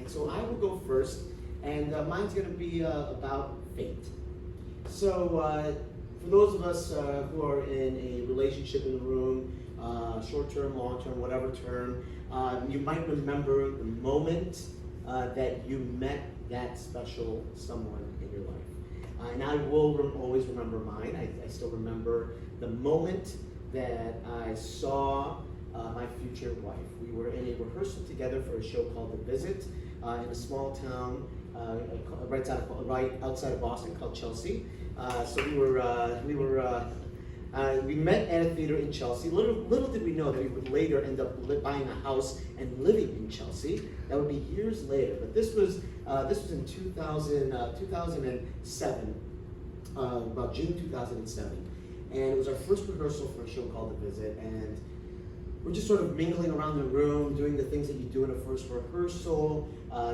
So I will go first, and mine's going to be about fate. So for those of us who are in a relationship in the room, short-term, long-term, whatever term, you might remember the moment that you met that special someone in your life. And I will always remember mine. I still remember the moment that I saw my future wife. We were in a rehearsal together for a show called The Visit in a small town right outside of Boston called Chelsea. So we met at a theater in Chelsea. Little did we know that we would later end up buying a house and living in Chelsea. That would be years later. But this was in 2007, about June 2007. And it was our first rehearsal for a show called The Visit. And we're just sort of mingling around the room, doing the things that you do in a first rehearsal,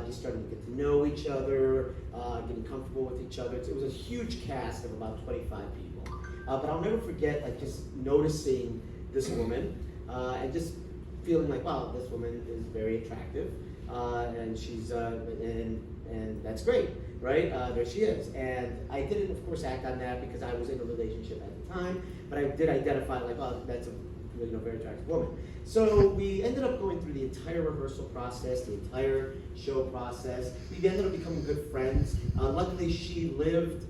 just starting to get to know each other, getting comfortable with each other. It was a huge cast of about 25 people. But I'll never forget just noticing this woman and just feeling like, wow, this woman is very attractive, and she's and that's great, right? There she is. And I didn't, of course, act on that because I was in a relationship at the time, but I did identify like, oh, that's a very attractive woman. So we ended up going through the entire rehearsal process, the entire show process. We ended up becoming good friends. Luckily, she lived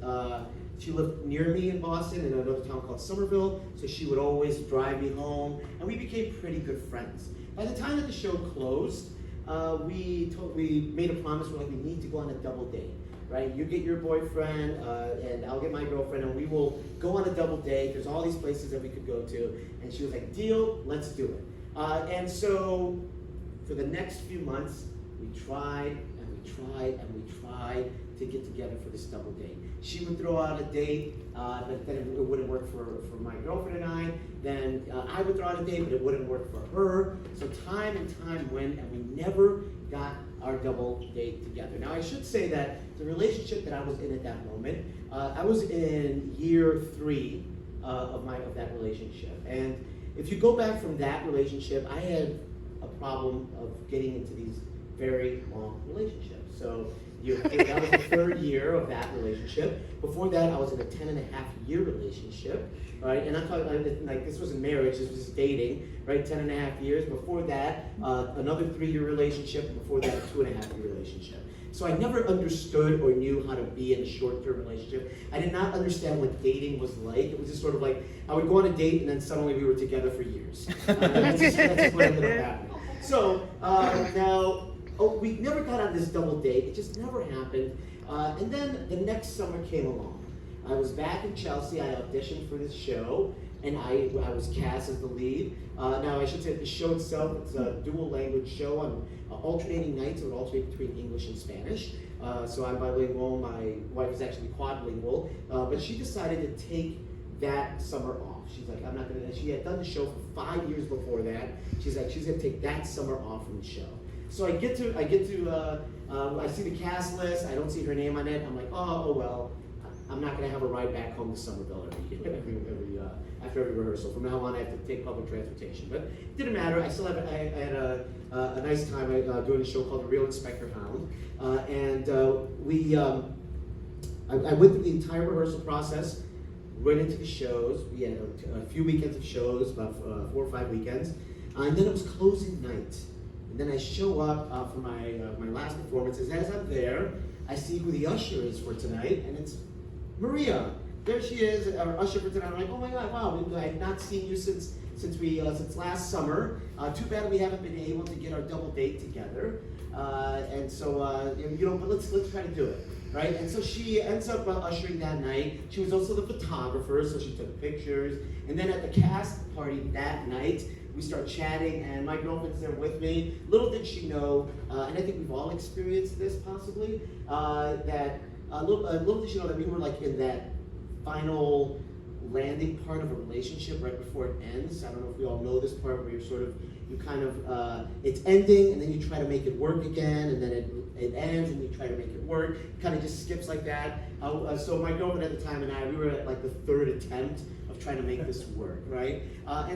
near me in Boston in another town called Somerville, so she would always drive me home, and we became pretty good friends. By the time that the show closed, we made a promise. We're like, we need to go on a double date, right? You get your boyfriend, and I'll get my girlfriend, and we will go on a double date. There's all these places that we could go to, and she was like, deal, let's do it. And so for the next few months, we tried, and we tried, and we tried to get together for this double date. She would throw out a date, but then it wouldn't work for my girlfriend and I. Then I would throw out a date, but it wouldn't work for her. So time and time went, and we never got our double date together. Now I should say that the relationship that I was in at that moment, I was in year 3 of that relationship. And if you go back from that relationship, I had a problem of getting into these very long relationships. So that was the 3rd year of that relationship. Before that, I was in a 10.5-year relationship, right? And I'm talking like this wasn't marriage, this was dating, right? 10.5 years. Before that, another 3-year relationship. And before that, a 2.5-year relationship. So I never understood or knew how to be in a short-term relationship. I did not understand what dating was like. It was just sort of like, I would go on a date and then suddenly we were together for years. That's just what ended up happening. So we never got on this double date. It just never happened. And then the next summer came along. I was back in Chelsea. I auditioned for this show, and I was cast as the lead. Now, I should say the show itself, it's a dual language show on alternating nights. It would alternate between English and Spanish. So I'm bilingual. My wife is actually quadlingual. But she decided to take that summer off. She's like, I'm not going to. She had done the show for 5 years before that. She's like, she's going to take that summer off from the show. So I see the cast list. I don't see her name on it. I'm like, oh well. I'm not going to have a ride back home to Somerville after every rehearsal. From now on, I have to take public transportation. But it didn't matter. I still had a nice time doing a show called The Real Inspector Hound. I went through the entire rehearsal process, went into the shows. We had a few weekends of shows, about 4 or 5 weekends. And then it was closing night. And then I show up for my last performances. As I'm there, I see who the usher is for tonight, and it's Maria. There she is, our usher for tonight. I'm like, oh my God, wow! I have not seen you since last summer. Too bad we haven't been able to get our double date together. But let's try to do it, right? And so she ends up ushering that night. She was also the photographer, so she took pictures. And then at the cast party that night, we start chatting, and my girlfriend's there with me. Little did she know, and I think we've all experienced this possibly, little did she know that we were like in that final landing part of a relationship right before it ends. I don't know if we all know this part where it's ending, and then you try to make it work again, and then it ends, and you try to make it work. It kind of just skips like that. So my girlfriend at the time and I, we were at like the 3rd attempt of trying to make this work, right?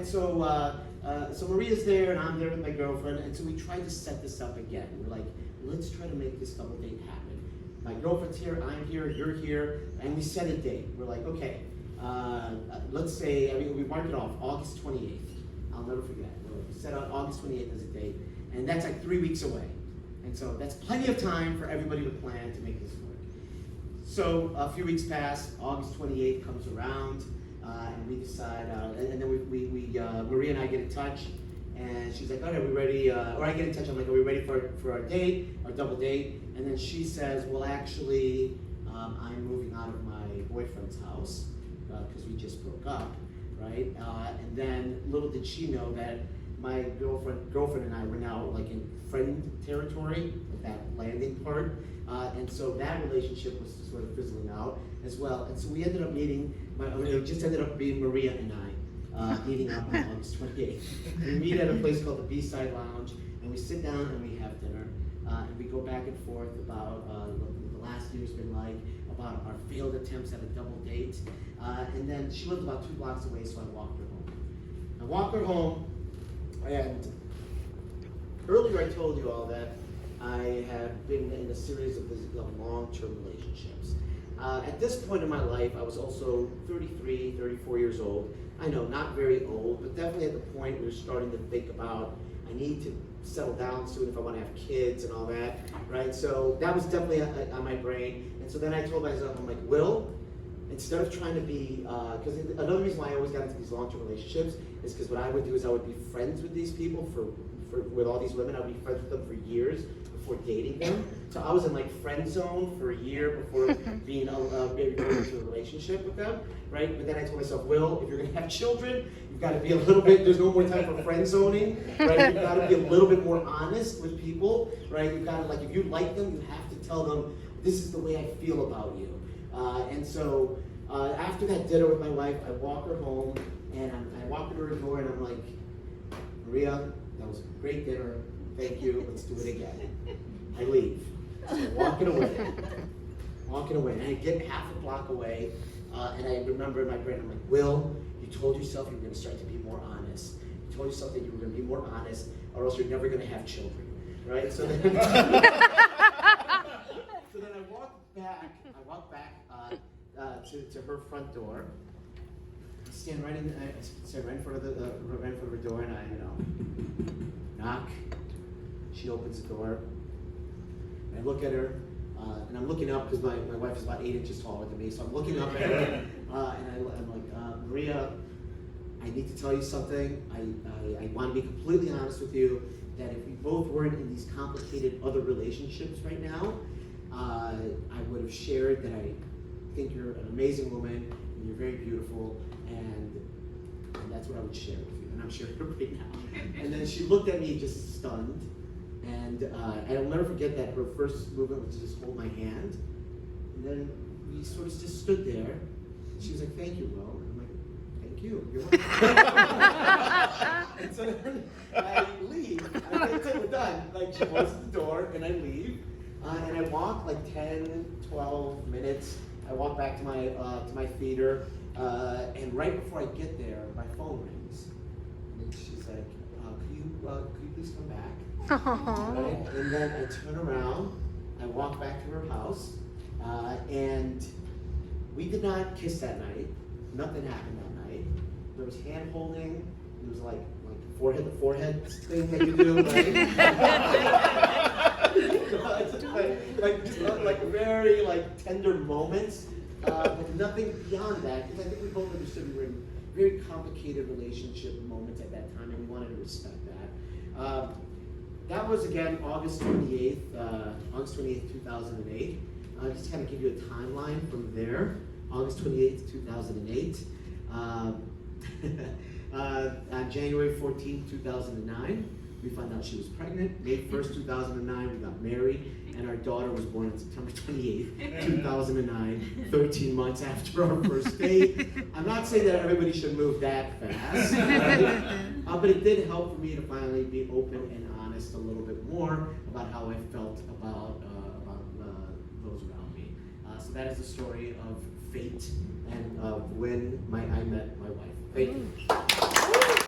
So Maria's there, and I'm there with my girlfriend, and so we tried to set this up again. We're like, let's try to make this double date happen. My girlfriend's here, I'm here, you're here, and we set a date. We're like, okay, let's say, we mark it off, August 28th. I'll never forget. We set out August 28th as a date, and that's like 3 weeks away. And so that's plenty of time for everybody to plan to make this work. So a few weeks pass, August 28th comes around, and we decide, and then Maria and I get in touch, and she's like, all right, are we ready? Or I get in touch, I'm like, are we ready for our date, our double date? And then she says, well, actually, I'm moving out of my boyfriend's house, because we just broke up, right? And then little did she know that my girlfriend and I were now like in friend territory, like that landing part. And so that relationship was sort of fizzling out as well. And so we ended up meeting, it just ended up being Maria and I meeting up on August 28th. We meet at a place called the B-Side Lounge, and we sit down and we have dinner. And we go back and forth about what the last year's been like, about our failed attempts at a double date. And then she lived about 2 blocks away, so I walked her home. I walked her home, and earlier I told you all that I have been in a series of long-term relationships. At this point in my life, I was also 33, 34 years old. I know, not very old, but definitely at the point where you're starting to think about, I need to settle down soon if I want to have kids and all that, right? So that was definitely on my brain. And so then I told myself, I'm like, Will, instead of trying to be, because another reason why I always got into these long-term relationships is because what I would do is I would be friends with these people with all these women. I would be friends with them for years before dating them. So I was in like friend zone for a year before being going into a relationship with them, right? But then I told myself, Will, if you're gonna have children, you've got to be a little bit, there's no more time for friend zoning, right? You've got to be a little bit more honest with people, right? You've got to, like, if you like them, you have to tell them, this is the way I feel about you. And so after that dinner with my wife, I walk her home, and I walk to her door, and I'm like, Maria, that was a great dinner. Thank you. Let's do it again. I leave. So I'm walking away. And I get half a block away, and I remember in my brain, I'm like, Will, you told yourself you were going to start to be more honest. You told yourself that you were going to be more honest, or else you're never going to have children, right? So then, so then I walk back to her front door. I stand right in front of her door, and I, knock. She opens the door. I look at her, and I'm looking up because my wife is about 8 inches taller than me, so I'm looking up at her, and I'm like, Maria, I need to tell you something. I want to be completely honest with you that if we both weren't in these complicated other relationships right now, I would have shared that I think you're an amazing woman, and you're very beautiful, and that's what I would share with you, and I'm sharing it right now. And then she looked at me just stunned, and I'll never forget that her first movement was to just hold my hand, and then we sort of just stood there. She was like, thank you, Will. And I'm like, thank you. You're welcome. And so then I leave. I say, we're done. Like, she closes the door, and I leave. And I walk like 10, 12 minutes. I walk back to my theater, and right before I get there, my phone rings. And she's like, could you please come back? Right? And then I turn around, I walk back to her house, and we did not kiss that night. Nothing happened that night. There was hand holding. There was like the forehead thing that you do, right? like very tender moments, but nothing beyond that. Because I think we both understood we were in very complicated relationship moments at that time, and we wanted to respect that. That was again August 28th, 2008. I'll just kind of give you a timeline from there. August 28th, 2008. On January 14th, 2009, we found out she was pregnant. May 1st, 2009, we got married, and our daughter was born on September 28th, 2009, 13 months after our first date. I'm not saying that everybody should move that fast, right? But it did help for me to finally be open and honest a little bit more about how I felt about those around me. So that is the story of fate and when I met my wife. Thank you.